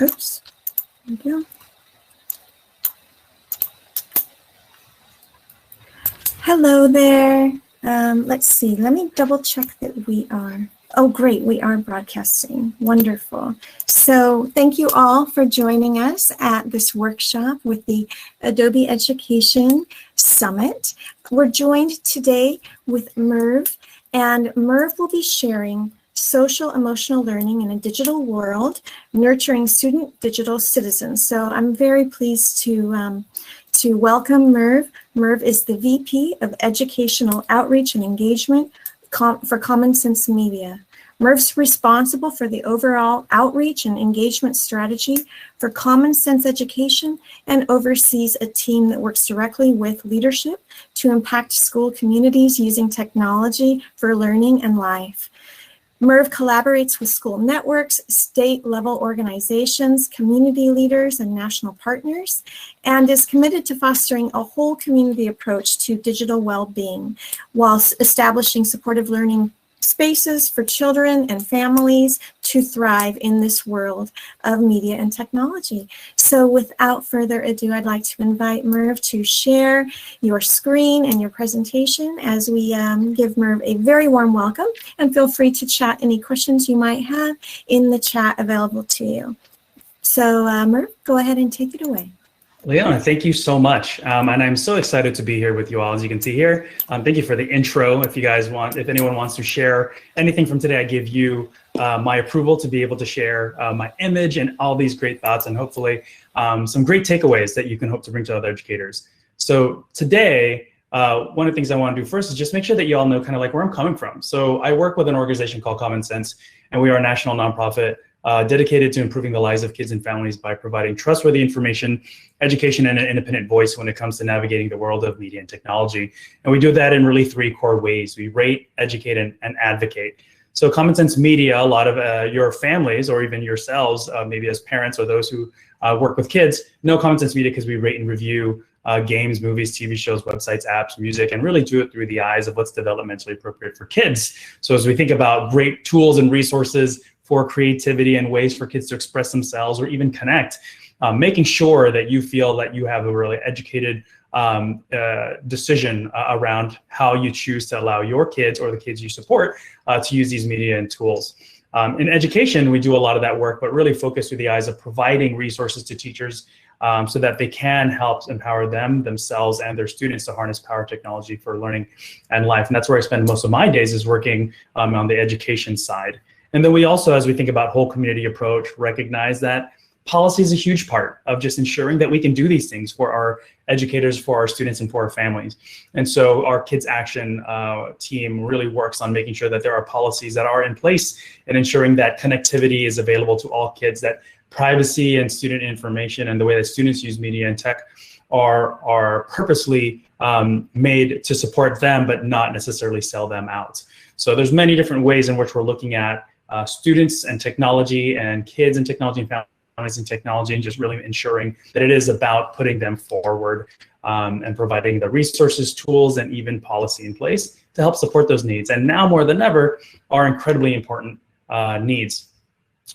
Oops, there we go. Hello there. Let's see, let me double check that we are. Oh, great, we are broadcasting. Wonderful. So thank you all for joining us at this workshop with the Adobe Education Summit. We're joined today with Merv, and Merv will be sharing social emotional learning in a digital world, nurturing student digital citizens. So I'm very pleased to welcome Merv. Merv is the VP of Educational Outreach and Engagement for Common Sense Media. Merv's responsible for the overall outreach and engagement strategy for Common Sense Education and oversees a team that works directly with leadership to impact school communities using technology for learning and life. Merv collaborates with school networks, state-level organizations, community leaders, and national partners, and is committed to fostering a whole community approach to digital well-being while establishing supportive learning spaces for children and families to thrive in this world of media and technology. So without further ado, I'd like to invite Merv to share your screen and your presentation as we give Merv a very warm welcome, and feel free to chat any questions you might have in the chat available to you. So Merv, go ahead and take it away. Leona, thank you so much. And I'm so excited to be here with you all, as you can see here. Thank you for the intro. If anyone wants to share anything from today, I give you my approval to be able to share my image and all these great thoughts, and hopefully some great takeaways that you can hope to bring to other educators. So today, one of the things I want to do first is just make sure that you all know kind of like where I'm coming from. So I work with an organization called Common Sense, and we are a national nonprofit dedicated to improving the lives of kids and families by providing trustworthy information, education, and an independent voice when it comes to navigating the world of media and technology. And we do that in really three core ways. We rate, educate, and advocate. So Common Sense Media, a lot of your families or even yourselves, maybe as parents or those who work with kids, know Common Sense Media because we rate and review games, movies, TV shows, websites, apps, music, and really do it through the eyes of what's developmentally appropriate for kids. So as we think about great tools and resources for creativity and ways for kids to express themselves or even connect, making sure that you feel that you have a really educated decision around how you choose to allow your kids or the kids you support to use these media and tools. In education, we do a lot of that work, but really focus through the eyes of providing resources to teachers so that they can help empower themselves, and their students to harness power technology for learning and life. And that's where I spend most of my days, is working on the education side. And then we also, as we think about whole community approach, recognize that policy is a huge part of just ensuring that we can do these things for our educators, for our students, and for our families. And so our Kids Action team really works on making sure that there are policies that are in place and ensuring that connectivity is available to all kids, that privacy and student information and the way that students use media and tech are purposely made to support them, but not necessarily sell them out. So there's many different ways in which we're looking at students and technology, and kids and technology, and families and technology, and just really ensuring that it is about putting them forward and providing the resources, tools, and even policy in place to help support those needs. And now more than ever are incredibly important needs.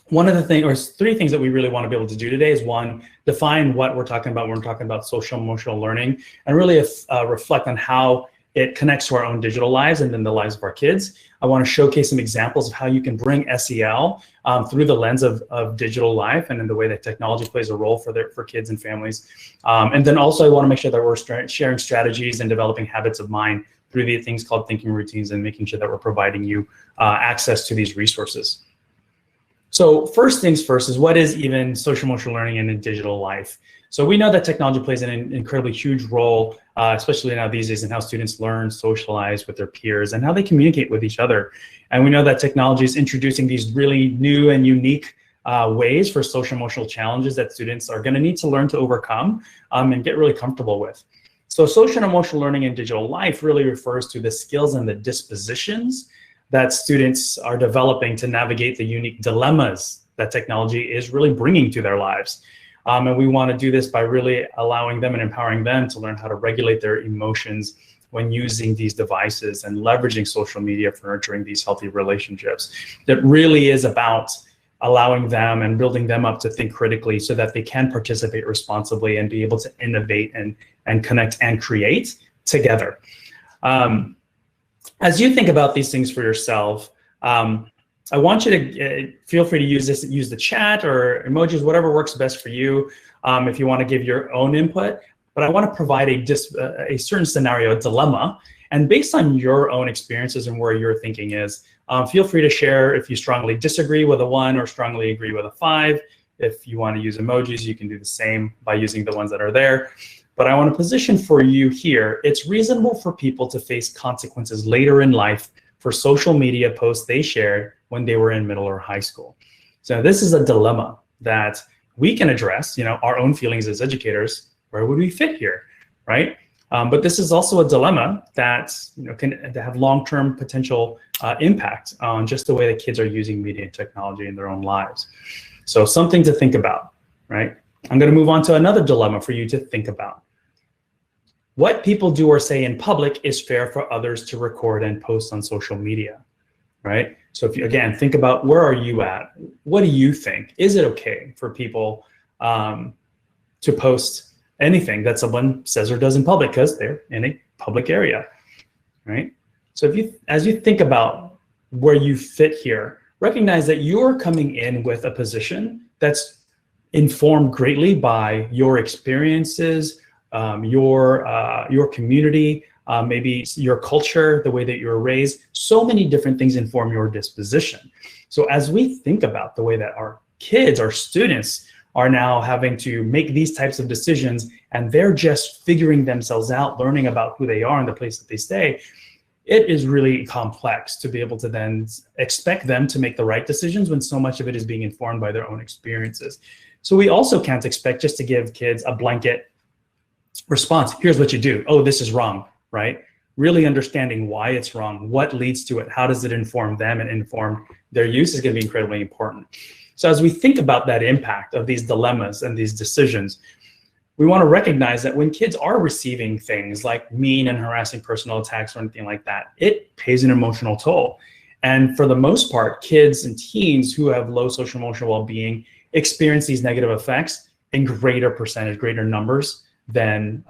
One of the things, or three things that we really want to be able to do today is, one, define what we're talking about when we're talking about social emotional learning, and really reflect on how it connects to our own digital lives and then the lives of our kids. I want to showcase some examples of how you can bring SEL through the lens of digital life and in the way that technology plays a role for kids and families. And then also I want to make sure that we're sharing strategies and developing habits of mind through the things called thinking routines, and making sure that we're providing you access to these resources. So first things first is, what is even social emotional learning in a digital life? So we know that technology plays an incredibly huge role, especially now these days, in how students learn, socialize with their peers, and how they communicate with each other. And we know that technology is introducing these really new and unique ways for social emotional challenges that students are going to need to learn to overcome and get really comfortable with. So social and emotional learning in digital life really refers to the skills and the dispositions that students are developing to navigate the unique dilemmas that technology is really bringing to their lives. And we want to do this by really allowing them and empowering them to learn how to regulate their emotions when using these devices and leveraging social media for nurturing these healthy relationships. That really is about allowing them and building them up to think critically so that they can participate responsibly and be able to innovate and connect and create together. As you think about these things for yourself, I want you to feel free to use the chat or emojis, whatever works best for you, if you want to give your own input. But I want to provide a certain scenario, a dilemma, and based on your own experiences and where your thinking is, feel free to share if you strongly disagree with a 1 or strongly agree with a 5. If you want to use emojis, you can do the same by using the ones that are there. But I want to position for you here, it's reasonable for people to face consequences later in life for social media posts they shared when they were in middle or high school. So this is a dilemma that we can address, our own feelings as educators. Where would we fit here, right? But this is also a dilemma that can have long-term potential impact on just the way that kids are using media and technology in their own lives. So something to think about, right? I'm going to move on to another dilemma for you to think about. What people do or say in public is fair for others to record and post on social media, right? So if you, again, think about where are you at? What do you think? Is it okay for people to post anything that someone says or does in public because they're in a public area, right? So as you think about where you fit here, recognize that you're coming in with a position that's informed greatly by your experiences, your community, maybe your culture, the way that you were raised. So many different things inform your disposition. So as we think about the way that our kids, our students, are now having to make these types of decisions, and they're just figuring themselves out, learning about who they are and the place that they stay, it is really complex to be able to then expect them to make the right decisions when so much of it is being informed by their own experiences. So we also can't expect just to give kids a blanket response. Here's what you do. Oh, this is wrong, right? Really understanding why it's wrong, what leads to it, how does it inform them and inform their use is going to be incredibly important. So as we think about that impact of these dilemmas and these decisions, we want to recognize that when kids are receiving things like mean and harassing personal attacks or anything like that, it pays an emotional toll. And for the most part, kids and teens who have low social emotional well-being experience these negative effects in greater percentage, greater numbers than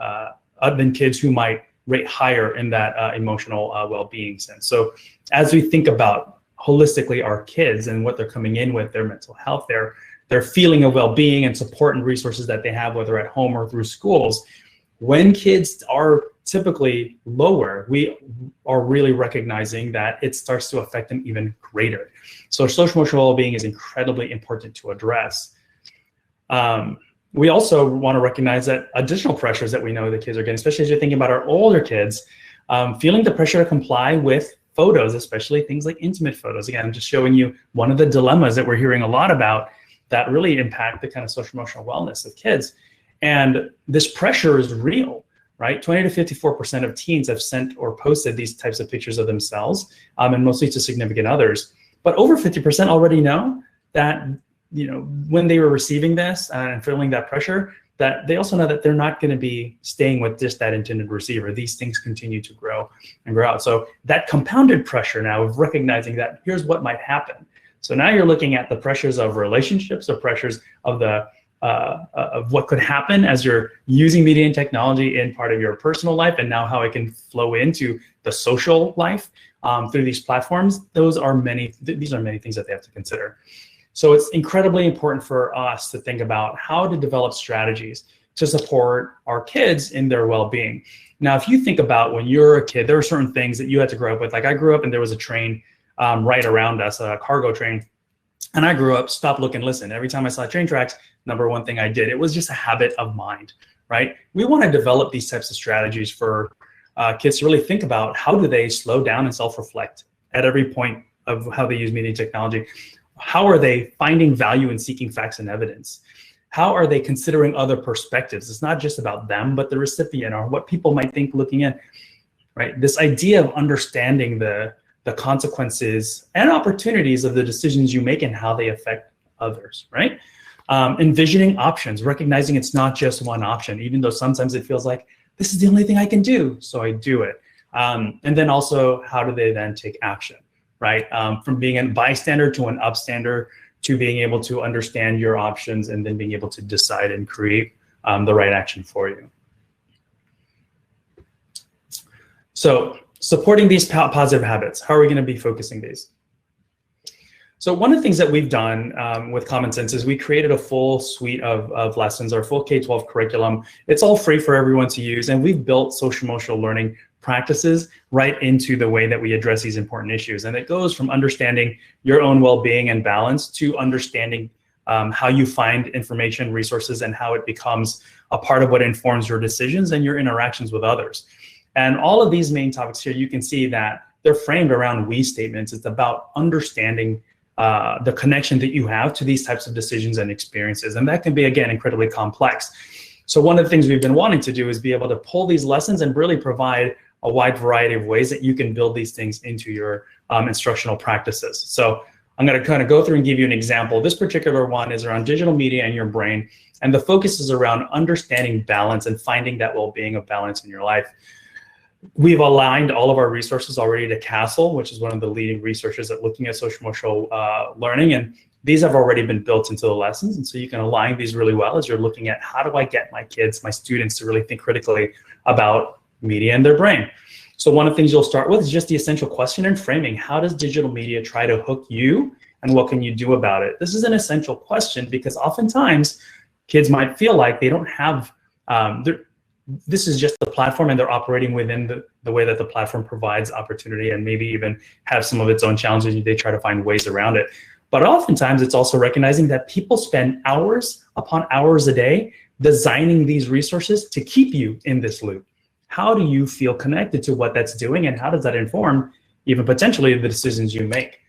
kids who might rate higher in that emotional well-being sense. So as we think about holistically our kids and what they're coming in with, their mental health, their feeling of well-being and support and resources that they have, whether at home or through schools, when kids are typically lower, we are really recognizing that it starts to affect them even greater. So social emotional well-being is incredibly important to address. We also want to recognize that additional pressures that we know the kids are getting, especially as you're thinking about our older kids, feeling the pressure to comply with photos, especially things like intimate photos. Again, I'm just showing you one of the dilemmas that we're hearing a lot about that really impact the kind of social emotional wellness of kids. And this pressure is real, right? 20 to 54% of teens have sent or posted these types of pictures of themselves, and mostly to significant others. But over 50% already know that, when they were receiving this and feeling that pressure, that they also know that they're not going to be staying with just that intended receiver. These things continue to grow and grow out. So that compounded pressure now of recognizing that here's what might happen. So now you're looking at the pressures of relationships, or pressures of of what could happen as you're using media and technology in part of your personal life, and now how it can flow into the social life through these platforms. These are many things that they have to consider. So it's incredibly important for us to think about how to develop strategies to support our kids in their well-being. Now, if you think about when you're a kid, there are certain things that you had to grow up with. Like I grew up and there was a train right around us, a cargo train. And I grew up, stop, look, and listen. Every time I saw train tracks, number one thing I did, it was just a habit of mind, right? We want to develop these types of strategies for kids to really think about how do they slow down and self-reflect at every point of how they use media technology. How are they finding value in seeking facts and evidence? How are they considering other perspectives? It's not just about them, but the recipient or what people might think looking in, right? This idea of understanding the consequences and opportunities of the decisions you make and how they affect others, right? Envisioning options, recognizing it's not just one option, even though sometimes it feels like this is the only thing I can do, so I do it. And then also, how do they then take action? Right? From being a bystander to an upstander to being able to understand your options and then being able to decide and create the right action for you. So supporting these positive habits, how are we going to be focusing these? So one of the things that we've done with Common Sense is we created a full suite of lessons, our full K-12 curriculum. It's all free for everyone to use, and we've built social emotional learning practices right into the way that we address these important issues. And it goes from understanding your own well-being and balance to understanding how you find information, resources, and how it becomes a part of what informs your decisions and your interactions with others. And all of these main topics here, you can see that they're framed around we statements. It's about understanding the connection that you have to these types of decisions and experiences. And that can be, again, incredibly complex. So one of the things we've been wanting to do is be able to pull these lessons and really provide a wide variety of ways that you can build these things into your instructional practices. So I'm going to kind of go through and give you an example. This particular one is around digital media and your brain. And the focus is around understanding balance and finding that well-being of balance in your life. We've aligned all of our resources already to CASEL, which is one of the leading researchers at looking at social emotional learning. And these have already been built into the lessons. And so you can align these really well as you're looking at how do I get my kids, my students to really think critically about media and their brain. So one of the things you'll start with is just the essential question and framing. How does digital media try to hook you, and what can you do about it? This is an essential question because oftentimes kids might feel like they don't have, this is just the platform and they're operating within the way that the platform provides opportunity and maybe even have some of its own challenges and they try to find ways around it. But oftentimes it's also recognizing that people spend hours upon hours a day designing these resources to keep you in this loop. How do you feel connected to what that's doing, and how does that inform even potentially the decisions you make?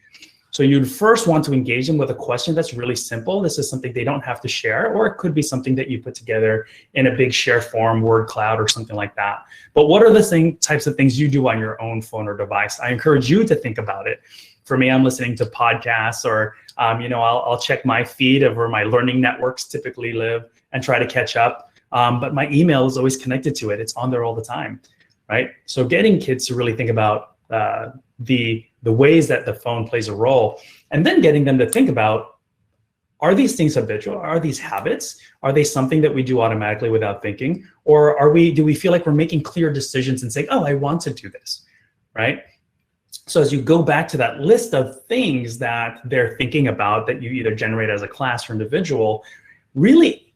So you'd first want to engage them with a question that's really simple. This is something they don't have to share, or it could be something that you put together in a big share form, word cloud, or something like that. But what are the types of things you do on your own phone or device? I encourage you to think about it. For me, I'm listening to podcasts, or I'll check my feed of where my learning networks typically live and try to catch up. But my email is always connected to it. It's on there all the time, right? So getting kids to really think about the ways that the phone plays a role, and then getting them to think about, are these things habitual? Are these habits? Are they something that we do automatically without thinking? Or do we feel like we're making clear decisions and saying, oh, I want to do this, right? So as you go back to that list of things that they're thinking about that you either generate as a class or individual, really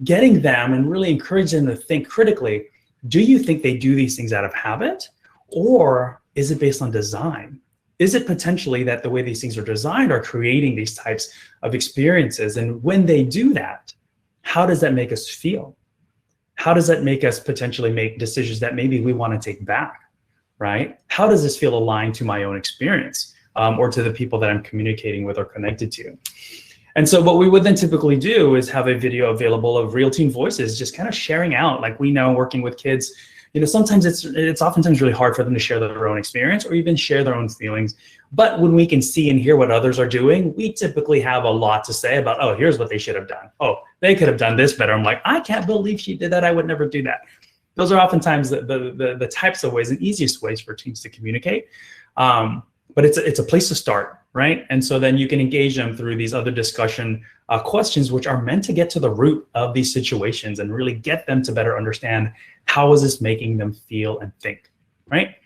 getting them and really encouraging them to think critically, do you think they do these things out of habit, or is it based on design? Is it potentially that the way these things are designed are creating these types of experiences? And when they do that, how does that make us feel? How does that make us potentially make decisions that maybe we want to take back, right? How does this feel aligned to my own experience or to the people that I'm communicating with or connected to? And so what we would then typically do is have a video available of real teen voices, just kind of sharing out, like we know working with kids, sometimes it's oftentimes really hard for them to share their own experience or even share their own feelings. But when we can see and hear what others are doing, we typically have a lot to say about, oh, here's what they should have done. Oh, they could have done this better. I'm like, I can't believe she did that. I would never do that. Those are oftentimes the types of ways and easiest ways for teams to communicate. But it's a place to start, right? And so then you can engage them through these other discussion questions, which are meant to get to the root of these situations and really get them to better understand how is this making them feel and think, right?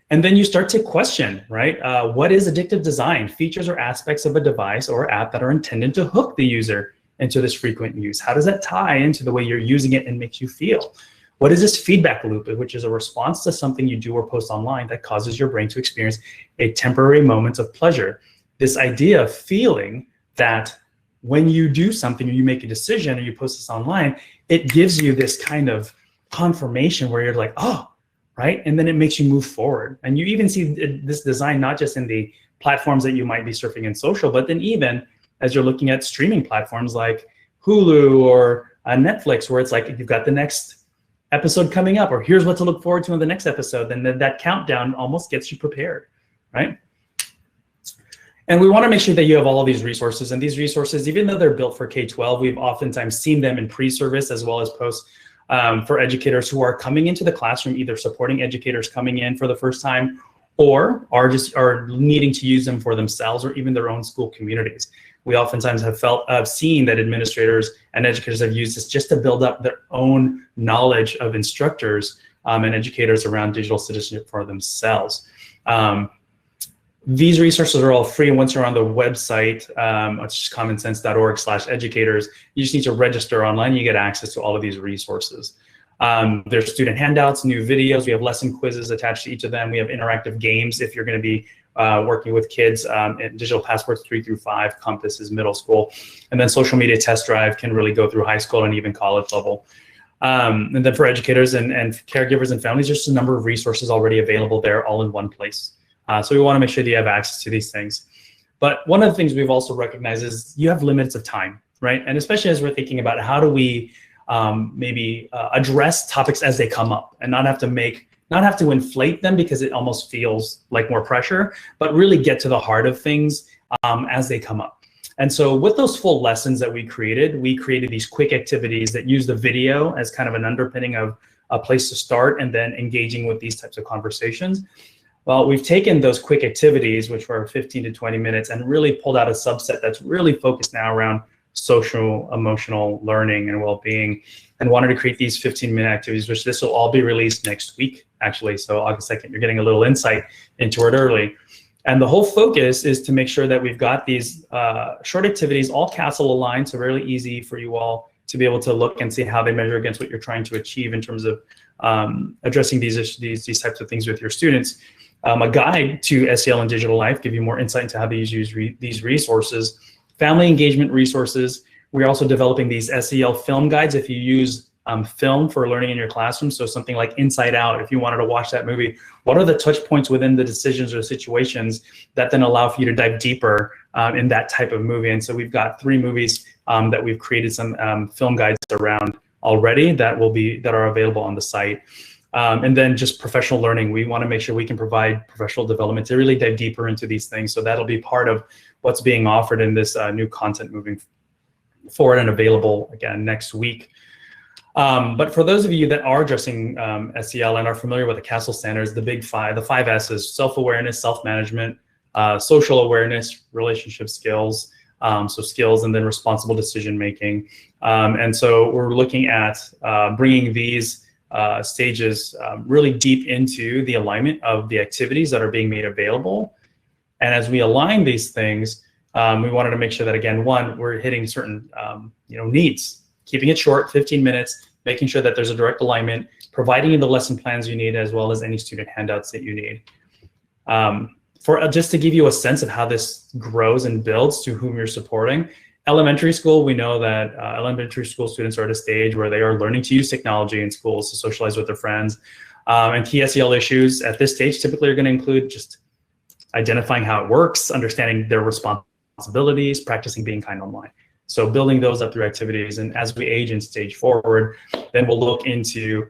And then you start to question, right? What is addictive design? Features or aspects of a device or app that are intended to hook the user into this frequent use. How does that tie into the way you're using it and makes you feel? What is this feedback loop, which is a response to something you do or post online that causes your brain to experience a temporary moment of pleasure? This idea of feeling that when you do something or you make a decision or you post this online, it gives you this kind of confirmation where you're like, oh, right? And then it makes you move forward. And you even see this design not just in the platforms that you might be surfing in social, but then even as you're looking at streaming platforms like Hulu or Netflix, where it's like you've got the next episode coming up, or here's what to look forward to in the next episode. Then that countdown almost gets you prepared, right? And we want to make sure that you have all of these resources. And these resources, even though they're built for K-12, we've oftentimes seen them in pre-service as well as post for educators who are coming into the classroom, either supporting educators coming in for the first time or are needing to use them for themselves or even their own school communities. we oftentimes have seen that administrators and educators have used this just to build up their own knowledge of instructors and educators around digital citizenship for themselves. These resources are all free, and once you're on the website, which is commonsense.org/educators, you just need to register online. You get access to all of these resources. There's student handouts, new videos. We have lesson quizzes attached to each of them. We have interactive games if you're going to be working with kids. Digital Passports 3 through 5, Compass is middle school. And then Social Media Test Drive can really go through high school and even college level. And then for educators and caregivers and families, there's just a number of resources already available there all in one place. So we want to make sure that you have access to these things. But one of the things we've also recognized is you have limits of time, right? And especially as we're thinking about how do we maybe address topics as they come up and not have to inflate them because it almost feels like more pressure, but really get to the heart of things as they come up. And so with those full lessons that we created these quick activities that use the video as kind of an underpinning of a place to start and then engaging with these types of conversations. Well, we've taken those quick activities, which were 15 to 20 minutes, and really pulled out a subset that's really focused now around social, emotional learning and well-being, and wanted to create these 15-minute activities, which this will all be released next week, actually. So August 2nd, you're getting a little insight into it early. And the whole focus is to make sure that we've got these short activities, all CASEL aligned, so really easy for you all to be able to look and see how they measure against what you're trying to achieve in terms of addressing these types of things with your students. A guide to SEL and digital life, give you more insight into how they use these resources. Family engagement resources. We're also developing these SEL film guides if you use film for learning in your classroom. So something like Inside Out, if you wanted to watch that movie, what are the touch points within the decisions or situations that then allow for you to dive deeper in that type of movie? And so we've got 3 movies that we've created some film guides around already that are available on the site. And then just professional learning. We want to make sure we can provide professional development to really dive deeper into these things. So that'll be part of what's being offered in this new content moving forward and available again next week. But for those of you that are addressing SEL and are familiar with the CASEL standards, the big 5, the 5 S's: self-awareness, self-management, social awareness, relationship skills, so skills, and then responsible decision-making. And so we're looking at bringing these stages really deep into the alignment of the activities that are being made available. And as we align these things, we wanted to make sure that, again, one, we're hitting certain needs, keeping it short, 15 minutes, making sure that there's a direct alignment, providing you the lesson plans you need, as well as any student handouts that you need. Just to give you a sense of how this grows and builds to whom you're supporting, elementary school, we know that elementary school students are at a stage where they are learning to use technology in schools to socialize with their friends. And key SEL issues at this stage typically are going to include just identifying how it works, understanding their responsibilities, practicing being kind online. So building those up through activities. And as we age and stage forward, then we'll look into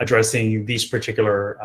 addressing these particular,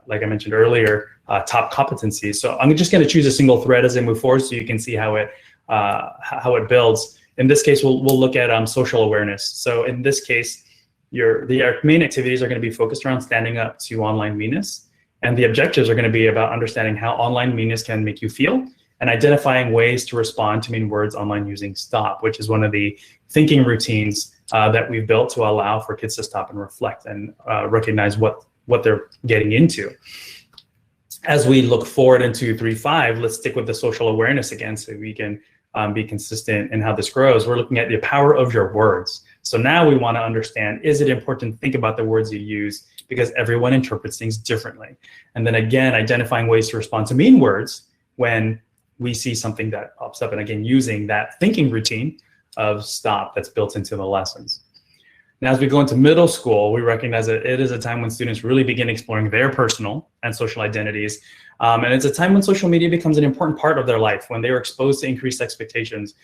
like I mentioned earlier, top competencies. So I'm just going to choose a single thread as I move forward so you can see how it builds. In this case, we'll look at social awareness. So in this case, the main activities are going to be focused around standing up to online meanness. And the objectives are going to be about understanding how online meanness can make you feel and identifying ways to respond to mean words online using STOP, which is one of the thinking routines that we've built to allow for kids to stop and reflect and recognize what they're getting into. As we look forward into 3.5, let's stick with the social awareness again so we can be consistent in how this grows. We're looking at the power of your words. So now we want to understand, is it important to think about the words you use, because everyone interprets things differently. And then again, identifying ways to respond to mean words when we see something that pops up, and again, using that thinking routine of STOP that's built into the lessons. Now, as we go into middle school, we recognize that it is a time when students really begin exploring their personal and social identities. And it's a time when social media becomes an important part of their life, when they are exposed to increased expectations.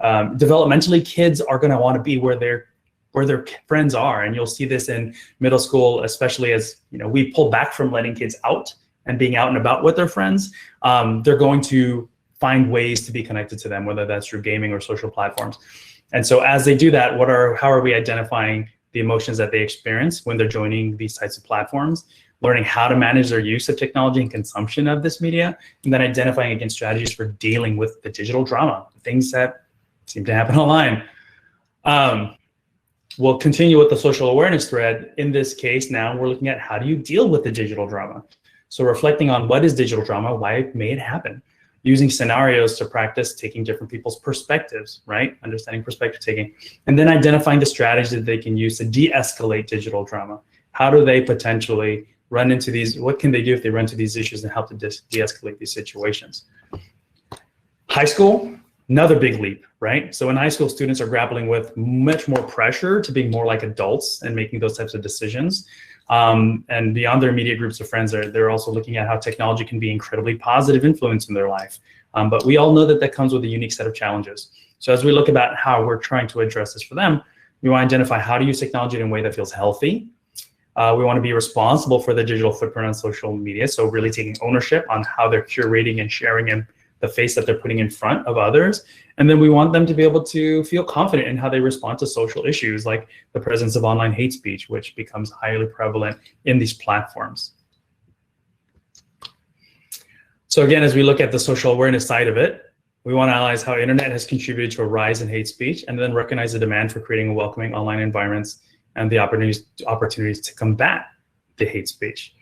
Developmentally, kids are going to want to be where their friends are. And you'll see this in middle school, especially as we pull back from letting kids out and being out and about with their friends. They're going to find ways to be connected to them, whether that's through gaming or social platforms. And so as they do that, how are we identifying the emotions that they experience when they're joining these types of platforms? learning how to manage their use of technology and consumption of this media, and then identifying again strategies for dealing with the digital drama, things that seem to happen online. We'll continue with the social awareness thread. In this case, now we're looking at how do you deal with the digital drama? So reflecting on what is digital drama, why may it happen? Using scenarios to practice taking different people's perspectives, right? Understanding perspective taking, and then identifying the strategies that they can use to de-escalate digital drama. How do they potentially run into these, what can they do if they run into these issues and help to de-escalate these situations? High school, another big leap, right? So in high school, students are grappling with much more pressure to be more like adults and making those types of decisions. And beyond their immediate groups of friends, they're also looking at how technology can be incredibly positive influence in their life. But we all know that that comes with a unique set of challenges. So as we look about how we're trying to address this for them, we want to identify how to use technology in a way that feels healthy. We want to be responsible for the digital footprint on social media. So really taking ownership on how they're curating and sharing and the face that they're putting in front of others. And then we want them to be able to feel confident in how they respond to social issues like the presence of online hate speech, which becomes highly prevalent in these platforms. So again, as we look at the social awareness side of it, we want to analyze how internet has contributed to a rise in hate speech, and then recognize the demand for creating welcoming online environments and the opportunities to combat the hate speech.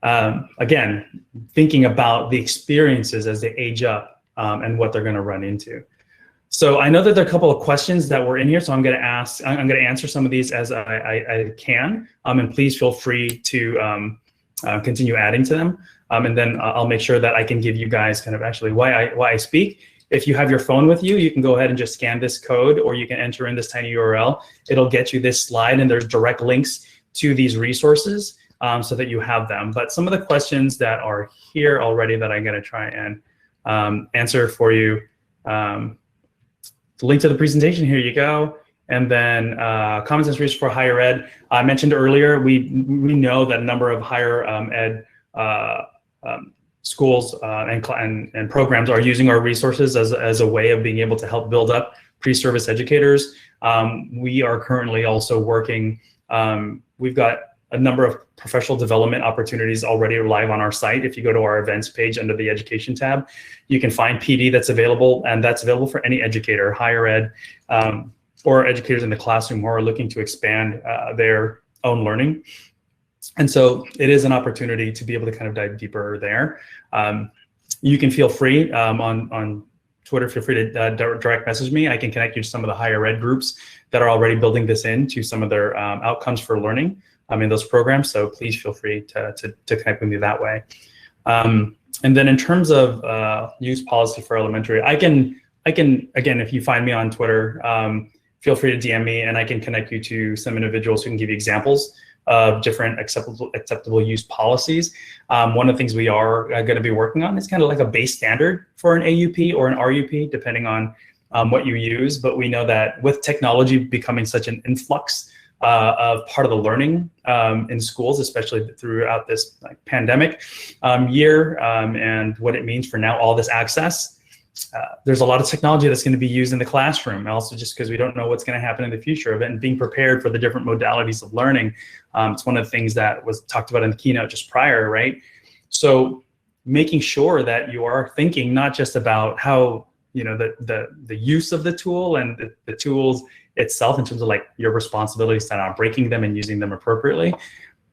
Again, thinking about the experiences as they age up and what they're going to run into. So I know that there are a couple of questions that were in here, so I'm going to answer some of these as I can, and please feel free to continue adding to them, and then I'll make sure that I can give you guys kind of actually why I speak. If you have your phone with you, you can go ahead and just scan this code, or you can enter in this tiny URL. It'll get you this slide, and there's direct links to these resources so that you have them. But some of the questions that are here already that I'm going to try and answer for you. The link to the presentation, here you go. And then Common Sense Research for Higher Ed. I mentioned earlier, we know that a number of higher ed schools and programs are using our resources as a way of being able to help build up pre-service educators. We are currently also working, we've got a number of professional development opportunities already live on our site. If you go to our events page under the education tab, you can find PD that's available, and that's available for any educator, higher ed, or educators in the classroom who are looking to expand their own learning. And so it is an opportunity to be able to kind of dive deeper there. You can feel free on Twitter, feel free to direct message me. I can connect you to some of the higher ed groups that are already building this into some of their outcomes for learning in those programs. So please feel free to connect with me that way. And then in terms of use policy for elementary, I can again, if you find me on Twitter, feel free to DM me, and I can connect you to some individuals who can give you examples of different acceptable use policies. One of the things we are going to be working on is kind of like a base standard for an AUP or an RUP, depending on what you use. But we know that with technology becoming such an influx of part of the learning in schools, especially throughout this pandemic year, and what it means for now all this access, there's a lot of technology that's going to be used in the classroom, also just because we don't know what's going to happen in the future of it, and being prepared for the different modalities of learning. It's one of the things that was talked about in the keynote just prior, right? So making sure that you are thinking not just about how, the use of the tool and the tools itself in terms of like your responsibilities to not breaking them and using them appropriately,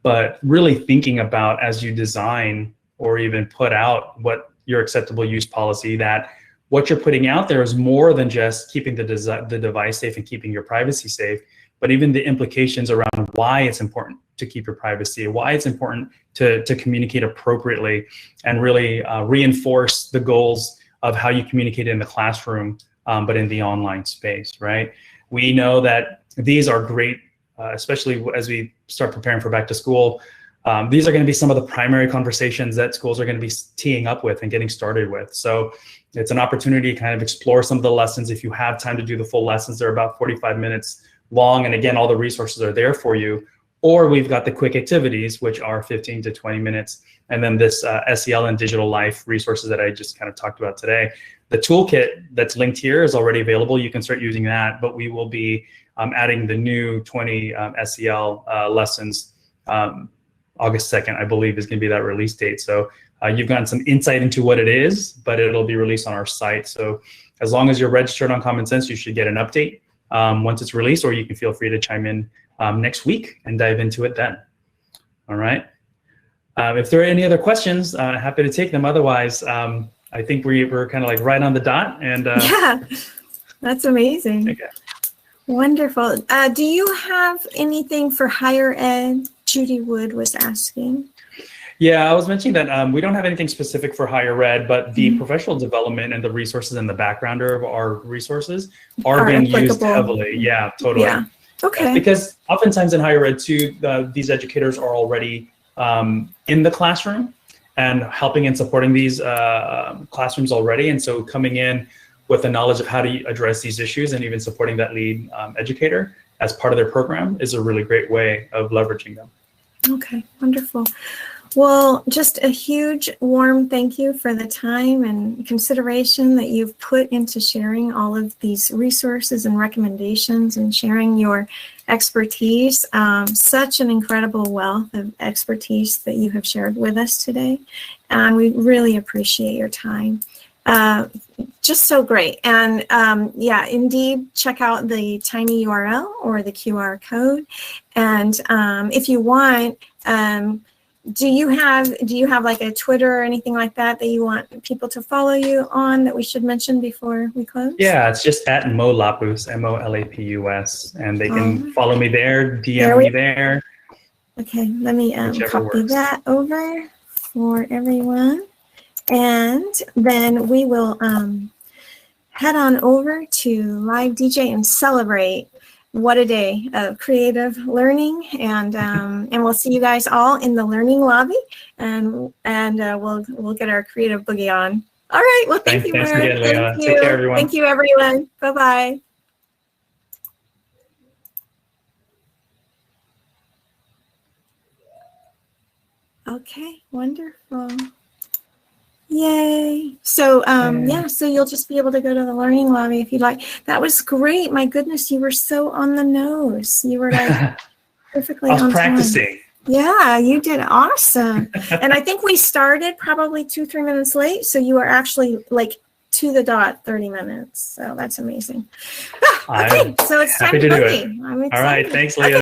but really thinking about as you design or even put out what your acceptable use policy, that what you're putting out there is more than just keeping the device safe and keeping your privacy safe, but even the implications around why it's important to keep your privacy, why it's important to communicate appropriately, and really reinforce the goals of how you communicate in the classroom, but in the online space, right? We know that these are great, especially as we start preparing for back to school. These are going to be some of the primary conversations that schools are going to be teeing up with and getting started with. So it's an opportunity to kind of explore some of the lessons. If you have time to do the full lessons, they're about 45 minutes long. And again, all the resources are there for you. Or we've got the quick activities, which are 15 to 20 minutes. And then this SEL and Digital Life resources that I just kind of talked about today. The toolkit that's linked here is already available. You can start using that, but we will be adding the new 20 SEL lessons August 2nd, I believe, is going to be that release date. So you've gotten some insight into what it is, but it'll be released on our site. So as long as you're registered on Common Sense, you should get an update once it's released, or you can feel free to chime in next week and dive into it then. All right. If there are any other questions, happy to take them. Otherwise, I think we're kind of like right on the dot. And yeah, that's amazing. Okay. Wonderful. Do you have anything for higher ed? Judy Wood was asking. Yeah, I was mentioning that we don't have anything specific for higher ed, but the professional development and the resources in the background of our resources are being used heavily. Yeah, totally. Yeah. Okay. Because oftentimes in higher ed too, these educators are already in the classroom and helping and supporting these classrooms already. And so coming in with the knowledge of how to address these issues and even supporting that lead educator as part of their program is a really great way of leveraging them. Okay, wonderful. Well, just a huge warm thank you for the time and consideration that you've put into sharing all of these resources and recommendations and sharing your expertise. Such an incredible wealth of expertise that you have shared with us today. And we really appreciate your time. Just so great. And yeah, indeed, check out the tiny URL or the QR code. And if you want, do you have like a Twitter or anything like that you want people to follow you on that we should mention before we close? Yeah, it's just at Molapus, MOLAPUS, and they can follow me there, DM me there. Okay, let me copy that over for everyone. And then we will head on over to Live DJ and celebrate. What a day of creative learning, and we'll see you guys all in the learning lobby, and we'll get our creative boogie on. All right. Well, thank you, Thanks Mark. again, Leah. Thank you. Take care, everyone. Thank you, everyone. Bye-bye. Okay. Wonderful. Yay. So, yeah, so you'll just be able to go to the learning lobby if you'd like. That was great. My goodness, you were so on the nose. You were like perfectly on time. I was practicing. Yeah, you did awesome. And I think we started probably 2-3 minutes late. So you were actually like to the dot 30 minutes. So that's amazing. Okay, so it's time to do it. All right. Thanks, Leah. Okay.